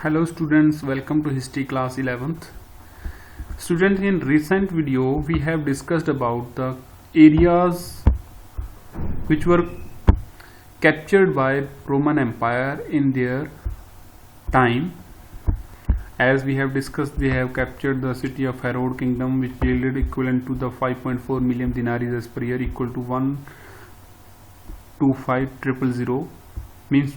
Hello students, welcome to history class 11th. Students, in recent video we have discussed about the areas which were captured by Roman Empire in their time. As we have discussed, they have captured the city of Herod Kingdom, which yielded equivalent to the 5.4 million denarii as per year, equal to 125,000, means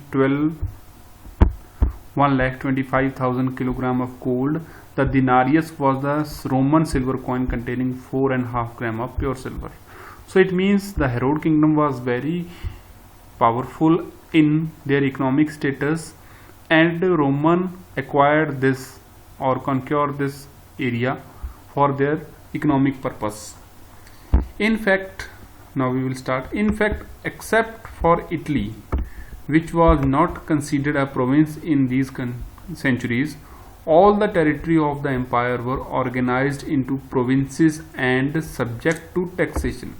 1,25,000 kilogram of gold. The denarius was the Roman silver coin containing 4.5 gram of pure silver. So it means the Herod kingdom was very powerful in their economic status, and Roman acquired this or conquered this area for their economic purpose. In fact, now we will start. In fact, except for Italy, which was not considered a province in these centuries, all the territory of the empire were organized into provinces and subject to taxation.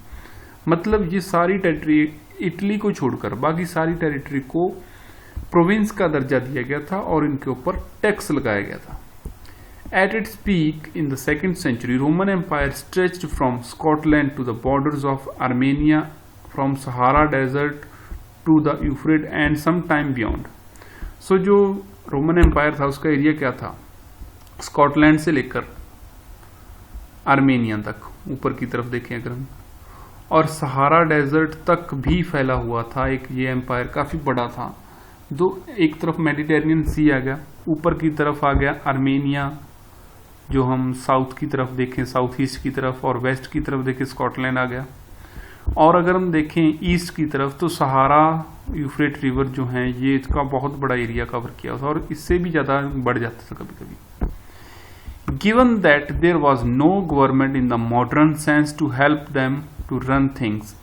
मतलब ये सारी territory, Italy को छोड़कर बाकी सारी territory को province का दर्जा दिया गया था और इनके ऊपर टैक्स लगाया गया था. At its peak in the 2nd century, Roman Empire stretched from Scotland to the borders of Armenia, from Sahara Desert to the Euphrates and some time beyond. So जो रोमन एम्पायर था उसका area क्या था? Scotland से लेकर Armenia तक ऊपर की तरफ देखें अगर हम, और सहारा डेजर्ट तक भी फैला हुआ था. एक ये एम्पायर काफी बड़ा था. एक तरफ मेडिटेरेनियन सी आ गया, ऊपर की तरफ आ गया आर्मेनिया, जो हम साउथ की तरफ देखें साउथ ईस्ट की तरफ, और वेस्ट की तरफ देखें स्कॉटलैंड आ गया. और अगर हम देखें ईस्ट की तरफ तो सहारा यूफ्रेट रिवर जो है ये इसका बहुत बड़ा एरिया कवर किया था, और इससे भी ज्यादा बढ़ जाता था कभी कभी. Given that there was no government in the modern sense to help them to run things,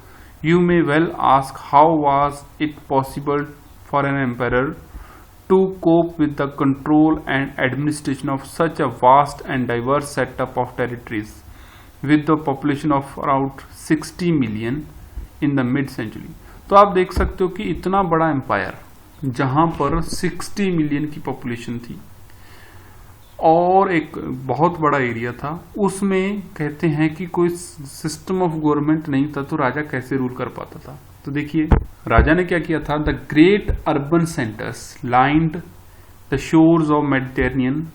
you may well ask how was it possible for an empire to cope with the control and administration of such a vast and diverse setup of territories with the population of around 60 million in the mid century. तो आप देख सकते हो कि इतना बड़ा empire जहां पर 60 मिलियन की पॉपुलेशन थी और एक बहुत बड़ा एरिया था, उसमें कहते हैं कि कोई सिस्टम ऑफ गवर्नमेंट नहीं था, तो राजा कैसे रूल कर पाता था? तो देखिए राजा ने क्या किया था. The great urban centres lined the shores of Mediterranean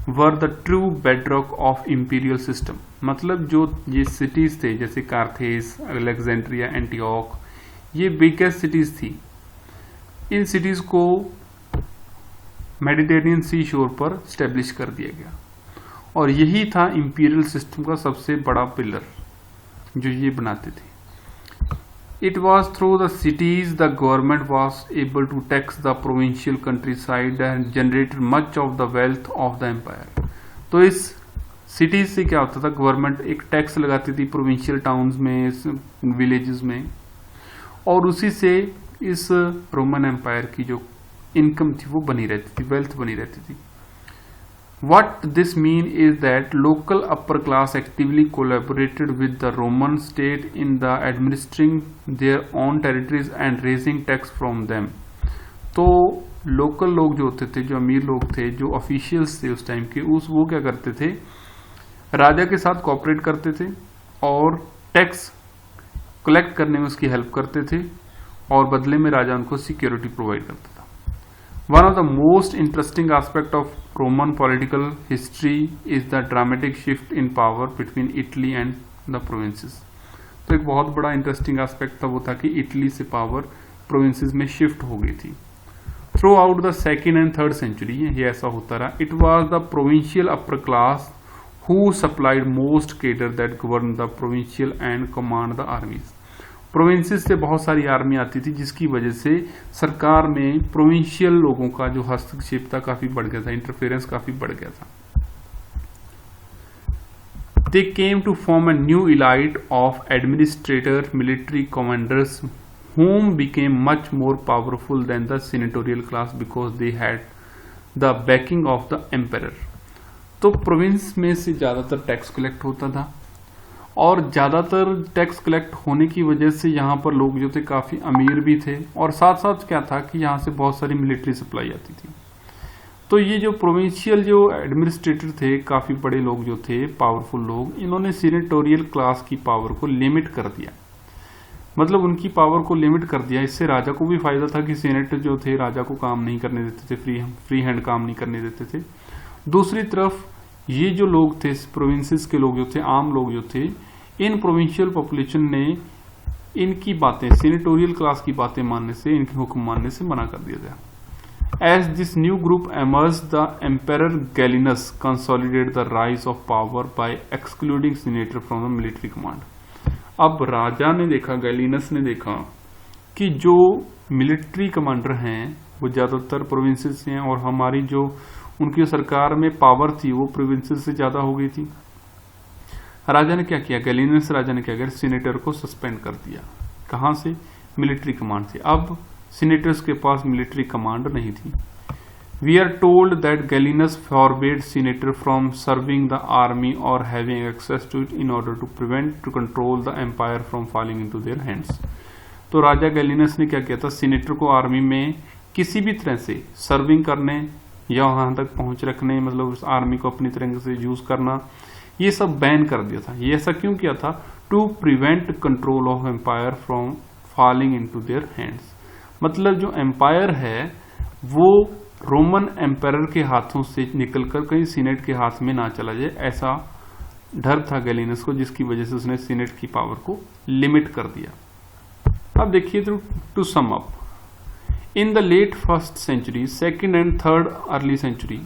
were the true bedrock of imperial system. मतलब जो ये सिटीज थे जैसे कार्थेज, अलेक्जेंड्रिया, एंटीओक, ये बिगेस्ट सिटीज थी. इन सिटीज को मेडिटेरेनियन सी शोर पर स्टेब्लिश कर दिया गया, और यही था इंपीरियल सिस्टम का सबसे बड़ा पिलर जो ये बनाते थे. It was through the cities the government was able to tax the provincial countryside and generated much of the wealth of the empire. तो इस सिटीज से क्या होता था? गवर्नमेंट एक टैक्स लगाती थी प्रोविंशियल टाउन्स में, विलेजेस में, और उसी से इस रोमन एम्पायर की जो इनकम थी वो बनी रहती थी, वेल्थ बनी रहती थी. What this mean is that local upper class actively collaborated with the Roman state in the administering their own territories and raising tax from them. तो लोकल लोग जो होते थे, जो अमीर लोग थे, जो ऑफिशियल्स थे उस टाइम के, वो क्या करते थे? राजा के साथ कोऑपरेट करते थे और टैक्स कलेक्ट करने में उसकी हेल्प करते थे, और बदले में राजा उनको सिक्योरिटी प्रोवाइड करता था. One of the most interesting aspects of Roman political history is the dramatic shift in power between Italy and the provinces. तो एक बहुत बड़ा इंटरेस्टिंग एस्पेक्ट था वो था कि इटली से पावर प्रोविंसेस में शिफ्ट हो गई थी. Through out the 2nd and 3rd century ये ऐसा होता रहा. It was the provincial upper class who supplied most cadre that govern the provincial and command the armies. Provinces से बहुत सारी आर्मी आती थी, जिसकी वजह से सरकार में प्रोविंशियल लोगों का जो हस्तक्षेप था काफी बढ़ गया था, इंटरफेरेंस काफी बढ़ गया था. They came to form a new elite of administrator military commanders whom became much more powerful than the senatorial class because they had the backing of the emperor. तो प्रोविंस में से ज्यादातर टैक्स कलेक्ट होता था, और ज्यादातर tax collect होने की वजह से यहाँ पर लोग जो थे काफी अमीर भी थे, और साथ साथ क्या था कि यहाँ से बहुत सारी मिलिट्री सप्लाई आती थी. तो ये जो प्रोविंशियल जो एडमिनिस्ट्रेटर थे, काफी बड़े लोग जो थे, पावरफुल लोग, इन्होंने सीनेटोरियल क्लास की पावर को लिमिट कर दिया। मतलब उनकी पावर को लिमिट कर दिया। इससे राजा को भी फायदा था कि सीनेट जो थे राजा को काम नहीं करने देते थे, फ्री हैंड काम नहीं करने देते थे। दूसरी तरफ ये जो लोग थे, प्रोविंसेस के लोग जो थे, आम लोग जो थे, इन प्रोविंशियल पॉपुलेशन ने इनकी बातें, सीनेटोरियल क्लास की बातें मानने से, इनके हुक्म मानने से मना कर दिया गया। As this new group emerged, the Emperor Gallienus consolidated the rise of power by excluding senator from the military command. अब राजा ने देखा, गैलिनस ने देखा कि जो मिलिट्री कमांडर हैं वो ज्यादातर प्रोविंसेस से हैं और हमारी जो उनकी सरकार में पावर थी वो प्रोविंसेस से ज्यादा हो गई थी। राजा ने क्या किया, गैलिनस राजा ने क्या किया, सीनेटर को सस्पेंड कर दिया। कहां से? मिलिट्री कमांड से। अब सीनेटर्स के पास मिलिट्री कमांड नहीं थी। We are told that Gallienus forbade senator from serving the army और having access to it in order to prevent to control the empire from falling into their hands. तो राजा गैलिनस ने क्या किया था, सीनेटर को आर्मी में किसी भी तरह से सर्विंग करने या वहां तक पहुंच रखने, मतलब उस आर्मी को अपनी तरह से यूज करना, ये सब बैन कर दिया था। ये ऐसा क्यों किया था? To prevent control of empire from falling into their hands. मतलब जो एम्पायर है वो रोमन एम्पायर के हाथों से निकलकर कहीं सीनेट के हाथ में ना चला जाए, ऐसा डर था गैलिनस को, जिसकी वजह से उसने सीनेट की पावर को लिमिट कर दिया। अब देखिए to sum up, in the late 1st century, 2nd and 3rd early century,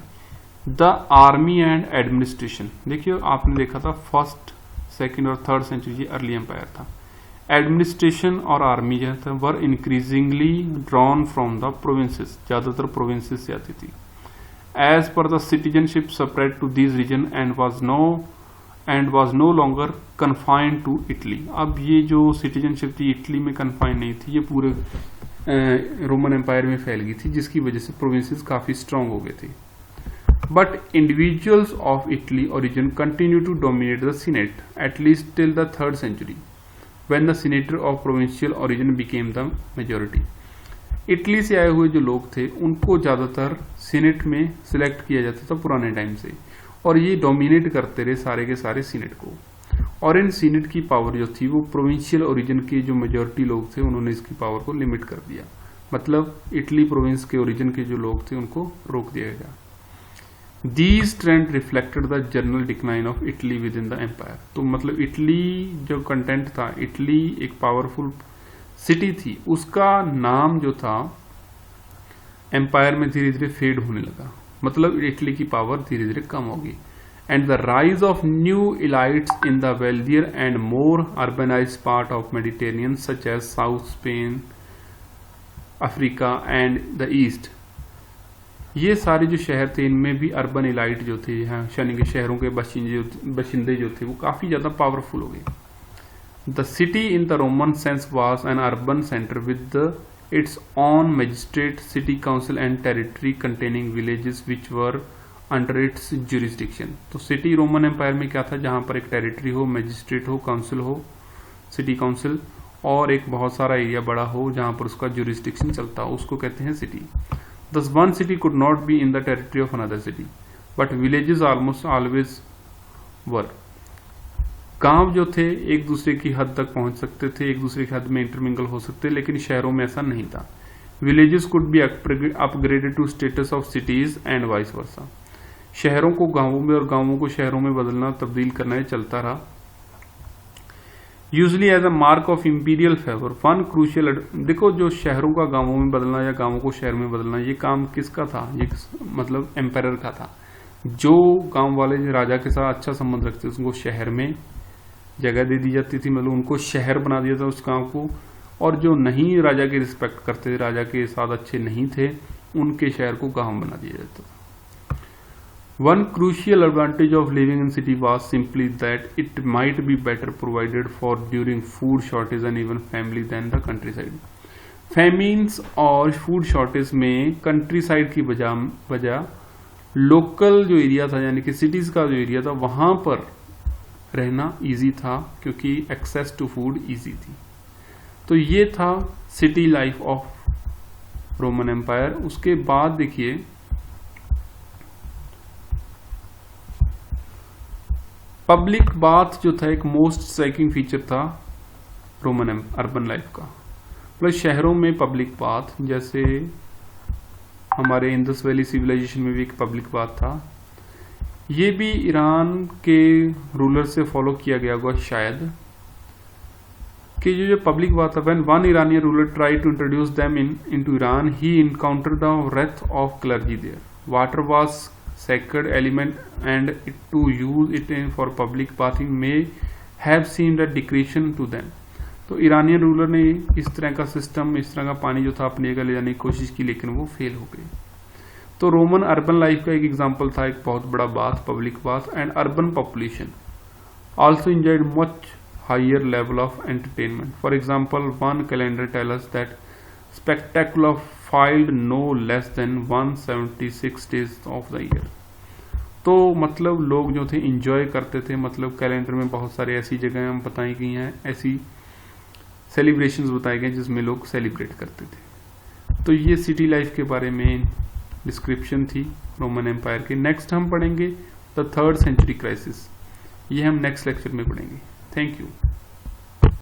the army and administration, देखिए आपने देखा था 1st, 2nd और 3rd सेंचुरी अर्ली एम्पायर था। एडमिनिस्ट्रेशन और आर्मी जो था were increasingly drawn from the provinces, ज्यादातर प्रोविंसेस से आती थी। As per the citizenship separate to this region and was no longer confined to Italy. अब ये जो सिटीजनशिप थी इटली में कन्फाइंड नहीं थी, ये पूरे रोमन एम्पायर में फैल गई थी, जिसकी वजह से प्रोविंसेस काफी स्ट्रांग हो गए थे। But individuals of Italy origin continue to dominate the senate at least till the 3rd century, when the senator of provincial origin became the majority. Italy से आए हुए जो लोग थे उनको ज्यादातर सीनेट में सिलेक्ट किया जाता था पुराने टाइम से, और ये डोमिनेट करते रहे सारे के सारे सीनेट को। और इन सीनेट की पावर जो थी वो प्रोविंशियल ओरिजिन के जो मेजोरिटी लोग थे उन्होंने इसकी पावर को लिमिट कर दिया। मतलब इटली प्रोविंस के ओरिजिन के जो लोग थे उनको रोक दिया गया। These trend reflected the general decline of Italy within the empire. तो मतलब इटली जो कंटेंट था, इटली एक पावरफुल सिटी थी, उसका नाम जो था एम्पायर में धीरे धीरे फेड होने लगा। मतलब इटली की पावर धीरे धीरे कम होगी। And the rise of new elites in the wealthier and more urbanised part of Mediterranean such as south Spain, Africa and the east. ये सारे जो शहर थे इनमें भी अर्बन इलाइट जो थे, यहाँ यानी कि शहरों के बशिंदे जो थे वो काफी ज्यादा पावरफुल हो गए। The city in the Roman sense was an urban centre with its on magistrate, city council and territory containing villages which were under its jurisdiction. तो सिटी रोमन एम्पायर में क्या था, जहां पर एक टेरिटरी हो, मजिस्ट्रेट हो, काउंसिल हो, सिटी काउंसिल, और एक बहुत सारा एरिया बड़ा हो जहां पर उसका ज्यूरिसडिक्शन चलता हो, उसको कहते हैं city. Thus, one city could not be in the territory of another city, but villages almost always were. गांव जो थे एक दूसरे की हद तक पहुंच सकते थे, एक दूसरे की हद में इंटरमिंगल हो सकते, लेकिन शहरों में ऐसा नहीं था। Villages could be upgraded to status of cities and vice versa. शहरों को गांवों में और गांवों को शहरों में बदलना, तब्दील करना ये चलता रहा। Usually as a mark of imperial favour, one crucial, देखो जो शहरों का गांवों में बदलना या गांवों को शहर में बदलना, ये काम किसका था? ये मतलब एम्पायर का था। जो गांव वाले राजा के साथ अच्छा संबंध रखते थे उनको शहर में जगह दे दी जाती थी, मतलब उनको शहर बना दिया था उस गांव को, और जो नहीं राजा की रिस्पेक्ट करते थे, राजा के साथ अच्छे नहीं थे, उनके शहर को गांव बना दिया जाता था। One crucial advantage of living in city was simply that it might be better provided for during food shortage and even family than the countryside. Famines और food shortage में countryside की वजह लोकल जो एरिया था, यानी कि cities का जो एरिया था, वहां पर रहना easy था क्योंकि access to food easy थी। तो ये था city life of Roman Empire। उसके बाद देखिए पब्लिक बाथ जो था एक मोस्ट स्ट्राइकिंग फीचर था रोमन अर्बन लाइफ का। मतलब शहरों में पब्लिक बाथ, जैसे हमारे इंडस वैली सिविलाइजेशन में भी एक पब्लिक बाथ था, ये भी ईरान के रूलर से फॉलो किया गया होगा शायद, कि जो पब्लिक बात है, when one Iranian ruler tried to introduce them into Iran, he encountered the wrath of clergy there. Water was sacred element, and to use it for public bathing may have seemed a decretion to them. तो Iranian ruler ने इस तरह का system, इस तरह का पानी जो था अपने जगह ले जाने की कोशिश की, लेकिन वो फेल हो गई। तो रोमन अर्बन लाइफ का एक एग्जाम्पल था, एक बहुत बड़ा bath, public bath, and urban population also enjoyed much higher level of entertainment. For example, one calendar tells us that spectacular filed no less than 176 days of the year. तो मतलब लोग जो थे इंजॉय करते थे, मतलब कैलेंडर में बहुत सारे ऐसी जगह हम बताई गई हैं, ऐसी सेलिब्रेशंस बताए गए जिसमें लोग सेलिब्रेट करते थे। तो ये सिटी लाइफ के बारे में डिस्क्रिप्शन थी रोमन एम्पायर के। नेक्स्ट हम पढ़ेंगे द 3rd century क्राइसिस, ये हम नेक्स्ट लेक्चर में पढ़ेंगे। Thank you.